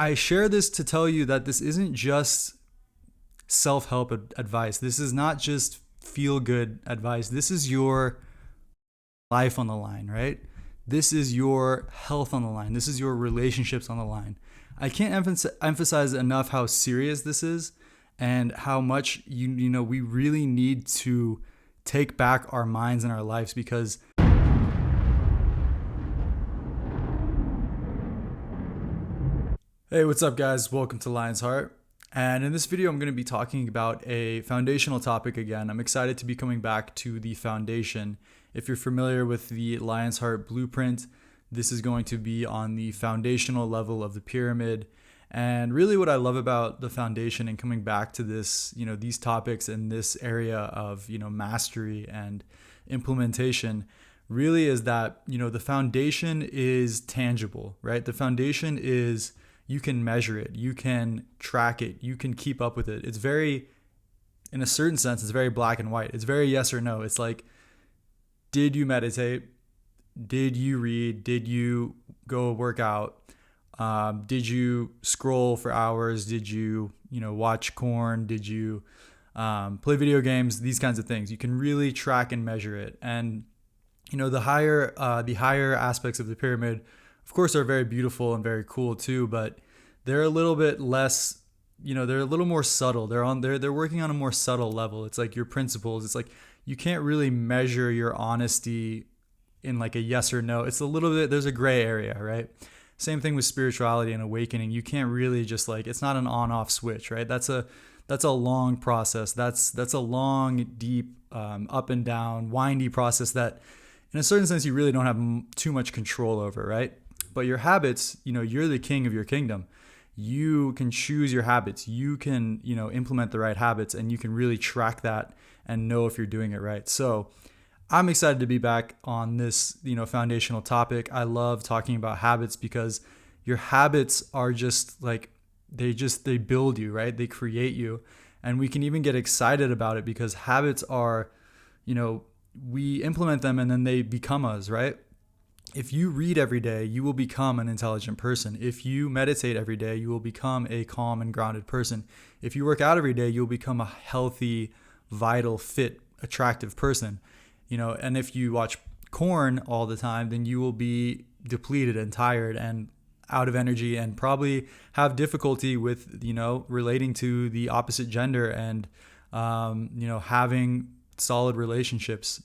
I share this to tell you that this isn't just self-help advice. This is not just feel-good advice. This is your life on the line, right? This is your health on the line. This is your relationships on the line. I can't emphasize enough how serious this is and how much we really need to take back our minds and our lives because hey, what's up guys? Welcome to Lion's Heart. And in this video, I'm going to be talking about a foundational topic again. I'm excited to be coming back to the foundation. If you're familiar with the Lion's Heart blueprint, this is going to be on the foundational level of the pyramid. And really what I love about the foundation and coming back to this, these topics in this area of, mastery and implementation really is that, the foundation is tangible, right? The foundation is, you can measure it, you can track it, you can keep up with it. It's very, in a certain sense, it's very black and white. It's very yes or no. It's like, did you meditate? Did you read? Did you go work out? Did you scroll for hours? Did you, watch porn? Did you play video games? These kinds of things. You can really track and measure it. And, the higher aspects of the pyramid, of course, are very beautiful and very cool too, but they're a little bit less, they're a little more subtle. They're working on a more subtle level. It's like your principles. It's like you can't really measure your honesty in like a yes or no. It's a little bit, there's a gray area, right? Same thing with spirituality and awakening. You can't really just like, it's not an on-off switch, right? That's a long process. That's a long, deep, up and down, windy process that in a certain sense you really don't have too much control over, right? But your habits, you're the king of your kingdom. You can choose your habits. You can, implement the right habits, and you can really track that and know if you're doing it right. So I'm excited to be back on this, foundational topic. I love talking about habits because your habits are just like, they build you, right? They create you. And we can even get excited about it because habits are, we implement them and then they become us, right? If you read every day, you will become an intelligent person. If you meditate every day, you will become a calm and grounded person. If you work out every day, you'll become a healthy, vital, fit, attractive person. And if you watch porn all the time, then you will be depleted and tired and out of energy and probably have difficulty with, relating to the opposite gender and, having solid relationships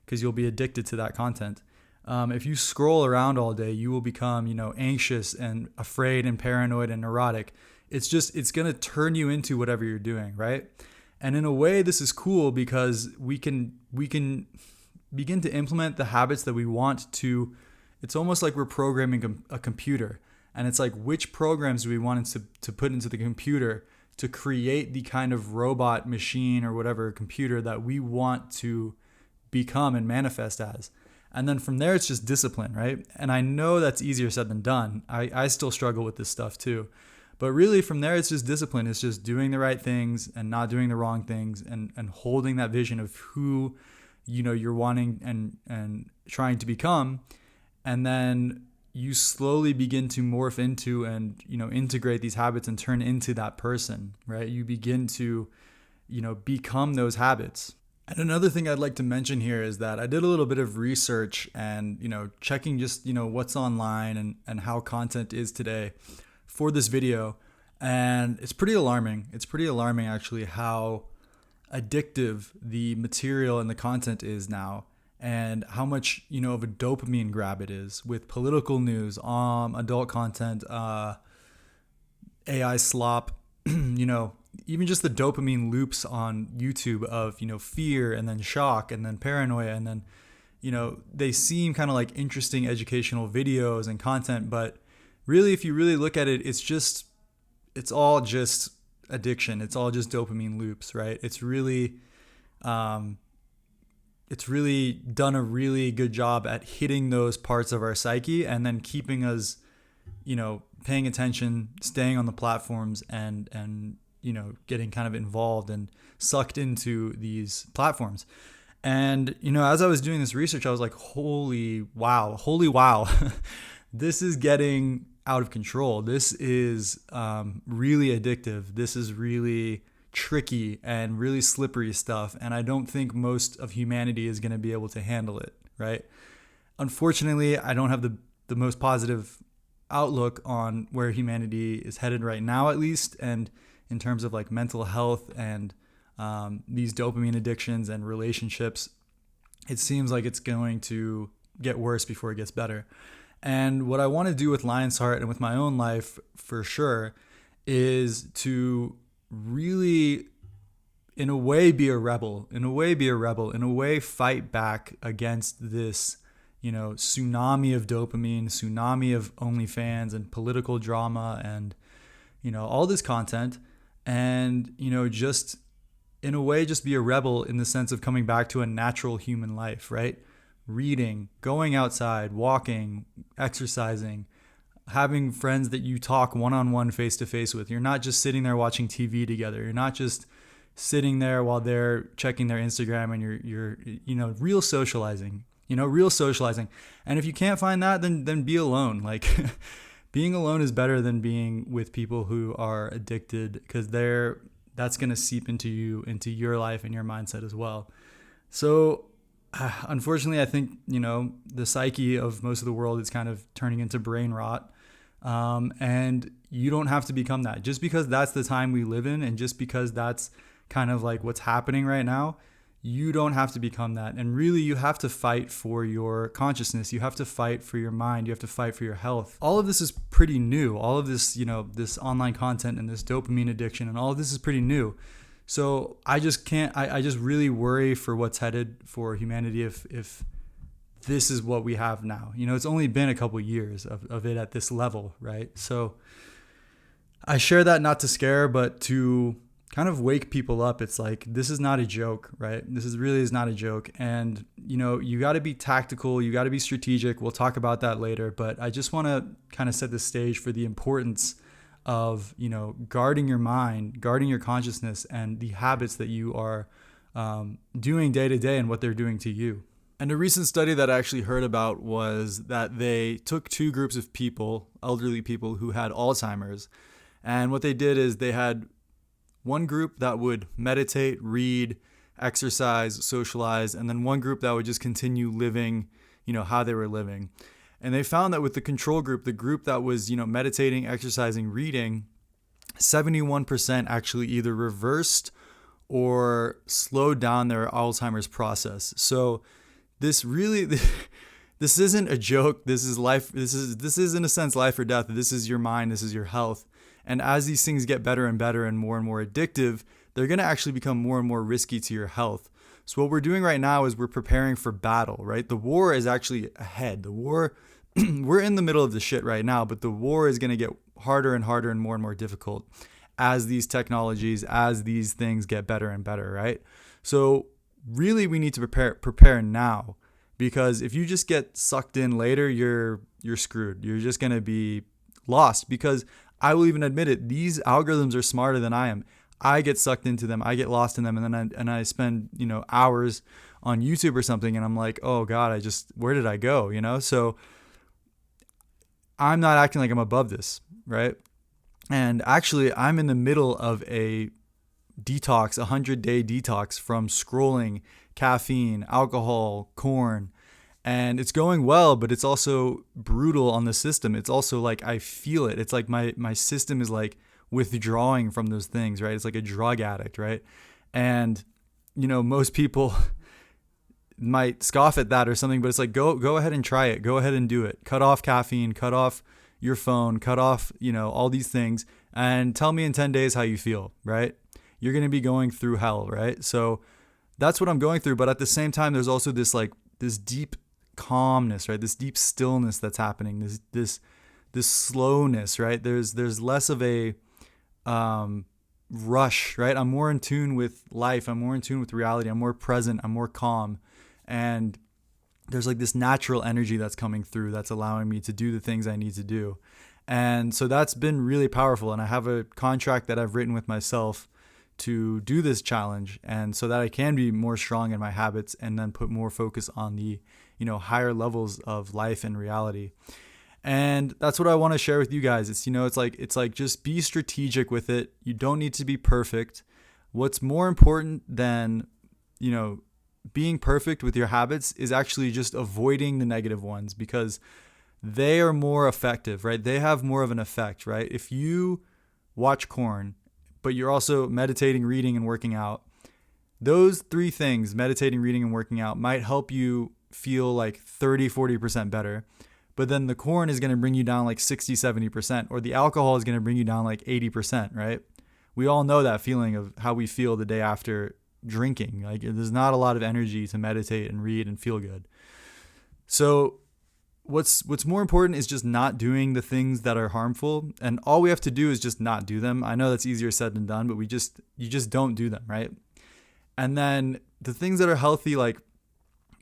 because you'll be addicted to that content. If you scroll around all day, you will become, anxious and afraid and paranoid and neurotic. It's going to turn you into whatever you're doing, right? And in a way, this is cool because we can begin to implement the habits that we want to. It's almost like we're programming a computer. And it's like, which programs do we want to put into the computer to create the kind of robot machine or whatever computer that we want to become and manifest as. And then from there, it's just discipline, right? And I know that's easier said than done. I still struggle with this stuff too. But really from there, it's just discipline. It's just doing the right things and not doing the wrong things and holding that vision of who, you're wanting and trying to become. And then you slowly begin to morph into and, integrate these habits and turn into that person, right? You begin to, become those habits. And another thing I'd like to mention here is that I did a little bit of research and, checking just, what's online and how content is today for this video. And it's pretty alarming. It's pretty alarming actually how addictive the material and the content is now and how much, of a dopamine grab it is with political news, adult content, AI slop, even just the dopamine loops on YouTube of, fear and then shock and then paranoia and then, they seem kind of like interesting educational videos and content, but really, if you really look at it, it's all just addiction. It's all just dopamine loops, right? It's really done a really good job at hitting those parts of our psyche and then keeping us, paying attention, staying on the platforms and getting kind of involved and sucked into these platforms. And, as I was doing this research, I was like, holy wow, this is getting out of control. This is really addictive. This is really tricky and really slippery stuff. And I don't think most of humanity is going to be able to handle it, right? Unfortunately, I don't have the most positive outlook on where humanity is headed right now, at least. And in terms of like mental health and these dopamine addictions and relationships, it seems like it's going to get worse before it gets better. And what I want to do with Lion's Heart and with my own life for sure is to really, in a way, be a rebel, in a way, fight back against this, tsunami of dopamine, tsunami of OnlyFans and political drama and, all this content. And, just in a way, just be a rebel in the sense of coming back to a natural human life, right? Reading, going outside, walking, exercising, having friends that you talk one-on-one, face-to-face with. You're not just sitting there watching TV together. You're not just sitting there while they're checking their Instagram and you're real socializing, real socializing. And if you can't find that, then be alone. Like being alone is better than being with people who are addicted, because that's going to seep into your life and your mindset as well. So unfortunately, I think, the psyche of most of the world is kind of turning into brain rot. And you don't have to become that. Just because that's the time we live in, and just because that's kind of like what's happening right now, you don't have to become that. And really, you have to fight for your consciousness. You have to fight for your mind. You have to fight for your health. All of this is pretty new. All of this, this online content and this dopamine addiction and all of this is pretty new. So I just really worry for what's headed for humanity if this is what we have now. It's only been a couple years of it at this level, right? So I share that not to scare, but to kind of wake people up. It's like, this is not a joke, right? This is not a joke. And, you got to be tactical. You got to be strategic. We'll talk about that later. But I just want to kind of set the stage for the importance of, guarding your mind, guarding your consciousness, and the habits that you are doing day to day and what they're doing to you. And a recent study that I actually heard about was that they took two groups of people, elderly people who had Alzheimer's. And what they did is they had one group that would meditate, read, exercise, socialize, and then one group that would just continue living, how they were living. And they found that with the control group, the group that was, meditating, exercising, reading, 71% actually either reversed or slowed down their Alzheimer's process. So this isn't a joke. This is life. This is in a sense life or death. This is your mind. This is your health. And as these things get better and better and more addictive, they're going to actually become more and more risky to your health. So what we're doing right now is we're preparing for battle, right? The war is actually ahead. The war, we're in the middle of the shit right now, but the war is going to get harder and harder and more difficult as these technologies, as these things get better and better, right? So really we need to prepare now, because if you just get sucked in later, you're screwed. You're just going to be lost, because I will even admit it, these algorithms are smarter than I am. I get sucked into them. I get lost in them. And then I spend, hours on YouTube or something. And I'm like, oh God, where did I go? So I'm not acting like I'm above this, right? And actually I'm in the middle of a detox, 100-day detox from scrolling, caffeine, alcohol, corn. And it's going well, but it's also brutal on the system. It's also like, I feel it. It's like my system is like withdrawing from those things, right? It's like a drug addict, right? And, most people might scoff at that or something, but it's like, go ahead and try it. Go ahead and do it. Cut off caffeine, cut off your phone, cut off, all these things, and tell me in 10 days how you feel, right? You're going to be going through hell, right? So that's what I'm going through. But at the same time, there's also this deep calmness, right? This deep stillness that's happening, this slowness, right? There's less of a rush, right? I'm more in tune with life. I'm more in tune with reality. I'm more present. I'm more calm. And there's like this natural energy that's coming through that's allowing me to do the things I need to do. And so that's been really powerful. And I have a contract that I've written with myself to do this challenge, and so that I can be more strong in my habits and then put more focus on the higher levels of life and reality. And that's what I want to share with you guys. It's like just be strategic with it. You don't need to be perfect. What's more important than, you know, being perfect with your habits is actually just avoiding the negative ones, because they are more effective, right? They have more of an effect, right? If you watch corn, but you're also meditating, reading, and working out, those three things, meditating, reading, and working out, might help you feel like 30-40% better. But then the corn is going to bring you down like 60-70%, or the alcohol is going to bring you down like 80%, right? We all know that feeling of how we feel the day after drinking. Like, there's not a lot of energy to meditate and read and feel good. So what's more important is just not doing the things that are harmful, and all we have to do is just not do them. I know that's easier said than done, but you just don't do them, right? And then the things that are healthy, like,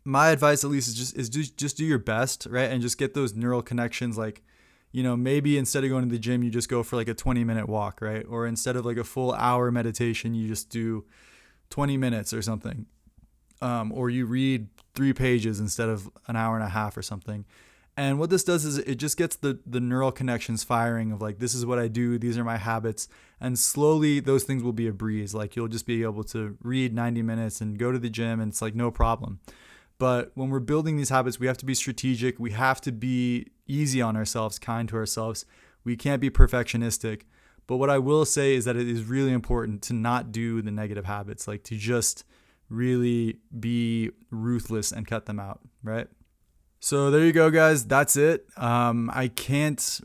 my advice at least is just do your best, right? And just get those neural connections. Like, you know, maybe instead of going to the gym, you just go for like a 20-minute walk, right? Or instead of like a full hour meditation, you just do 20 minutes or something. Or you read 3 pages instead of an hour and a half or something. And what this does is it just gets the neural connections firing of like, this is what I do, these are my habits. And slowly those things will be a breeze. Like, you'll just be able to read 90 minutes and go to the gym, and it's like no problem. But when we're building these habits, we have to be strategic. We have to be easy on ourselves, kind to ourselves. We can't be perfectionistic. But what I will say is that it is really important to not do the negative habits, like to just really be ruthless and cut them out, right? So there you go, guys. That's it. I can't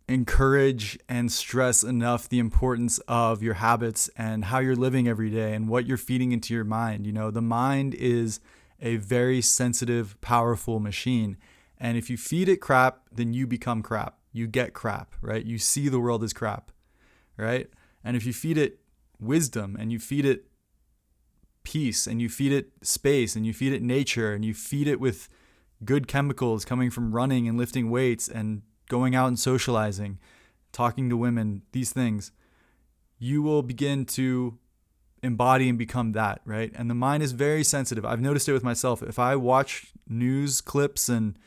encourage and stress enough the importance of your habits and how you're living every day and what you're feeding into your mind. You know, the mind is a very sensitive, powerful machine. And if you feed it crap, then you become crap. You get crap, right? You see the world as crap, right? And if you feed it wisdom, and you feed it peace, and you feed it space, and you feed it nature, and you feed it with good chemicals coming from running and lifting weights and going out and socializing, talking to women, these things, you will begin to embody and become that, right? And the mind is very sensitive. I've noticed it with myself. If I watch news clips and,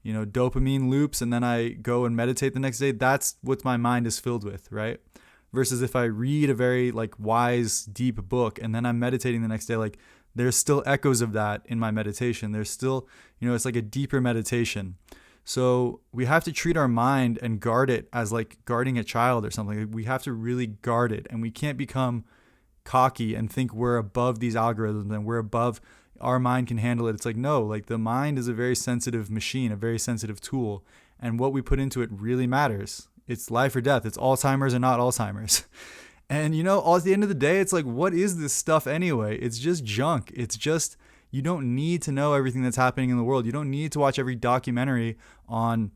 you know, dopamine loops, and then I go and meditate the next day, that's what my mind is filled with, right? Versus if I read a very like wise, deep book, and then I'm meditating the next day, like, there's still echoes of that in my meditation. There's still, you know, it's like a deeper meditation. So we have to treat our mind and guard it as like guarding a child or something. We have to really guard it, and we can't become cocky and think we're above these algorithms and we're above, our mind can handle it. It's like, no, like, the mind is a very sensitive machine, a very sensitive tool, and what we put into it really matters. It's life or death. It's Alzheimer's or not Alzheimer's. And, you know, at the end of the day, it's like, what is this stuff anyway? It's just junk. It's just, you don't need to know everything that's happening in the world. You don't need to watch every documentary on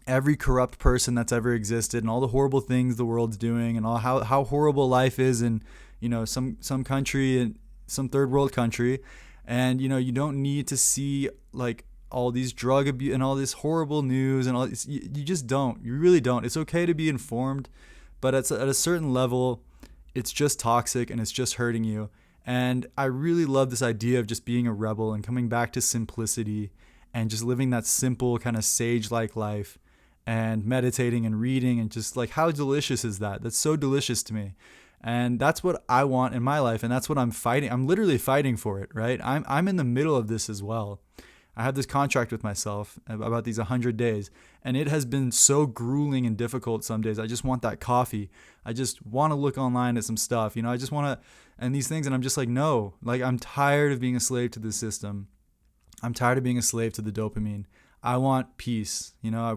every corrupt person that's ever existed and all the horrible things the world's doing and all how horrible life is in, you know, some country, and some third world country. And, you know, you don't need to see like all these drug abuse and all this horrible news and all this. You just don't. You really don't. It's okay to be informed, but at a certain level, it's just toxic and it's just hurting you. And I really love this idea of just being a rebel and coming back to simplicity and just living that simple kind of sage-like life and meditating and reading, and just like, how delicious is that? That's so delicious to me. And that's what I want in my life, and that's what I'm fighting. I'm literally fighting for it, right? I'm in the middle of this as well. I have this contract with myself about these 100 days, and it has been so grueling and difficult some days. I just want that coffee. I just want to look online at some stuff. You know, I just want to, and these things, and I'm just like, no, like, I'm tired of being a slave to the system. I'm tired of being a slave to the dopamine. I want peace. You know, I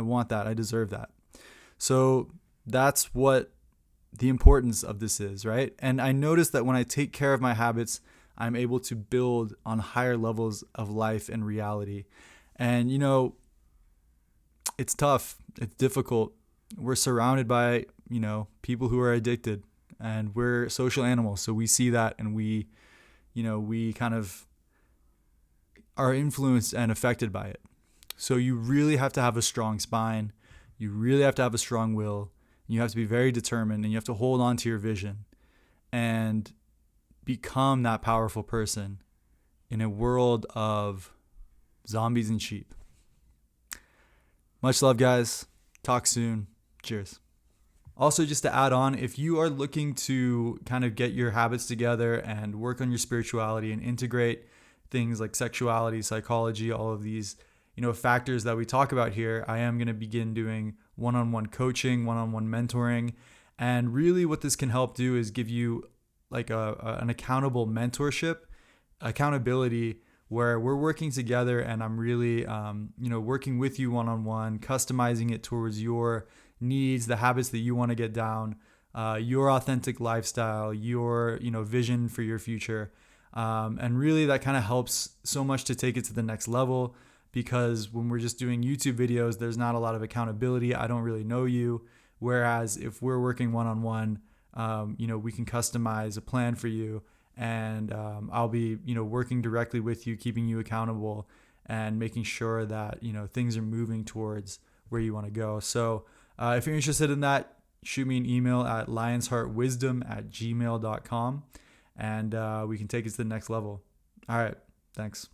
want that. I deserve that. So that's what the importance of this is, right? And I notice that when I take care of my habits, I'm able to build on higher levels of life and reality. And, you know, it's tough. It's difficult. We're surrounded by, you know, people who are addicted, and we're social animals. So we see that, and we kind of are influenced and affected by it. So you really have to have a strong spine. You really have to have a strong will. You have to be very determined, and you have to hold on to your vision and become that powerful person in a world of zombies and sheep. Much love, guys. Talk soon. Cheers. Also, just to add on, if you are looking to kind of get your habits together and work on your spirituality and integrate things like sexuality, psychology, all of these, factors that we talk about here, I am going to begin doing one-on-one coaching, one-on-one mentoring. And really what this can help do is give you like an accountable mentorship, accountability, where we're working together and I'm really, working with you one-on-one, customizing it towards your needs, the habits that you want to get down, your authentic lifestyle, your, vision for your future. And really that kind of helps so much to take it to the next level, because when we're just doing YouTube videos, there's not a lot of accountability. I don't really know you. Whereas if we're working one-on-one, we can customize a plan for you, and I'll be, working directly with you, keeping you accountable and making sure that, things are moving towards where you want to go. So if you're interested in that, shoot me an email at lionsheartwisdom@gmail.com, and we can take it to the next level. All right. Thanks.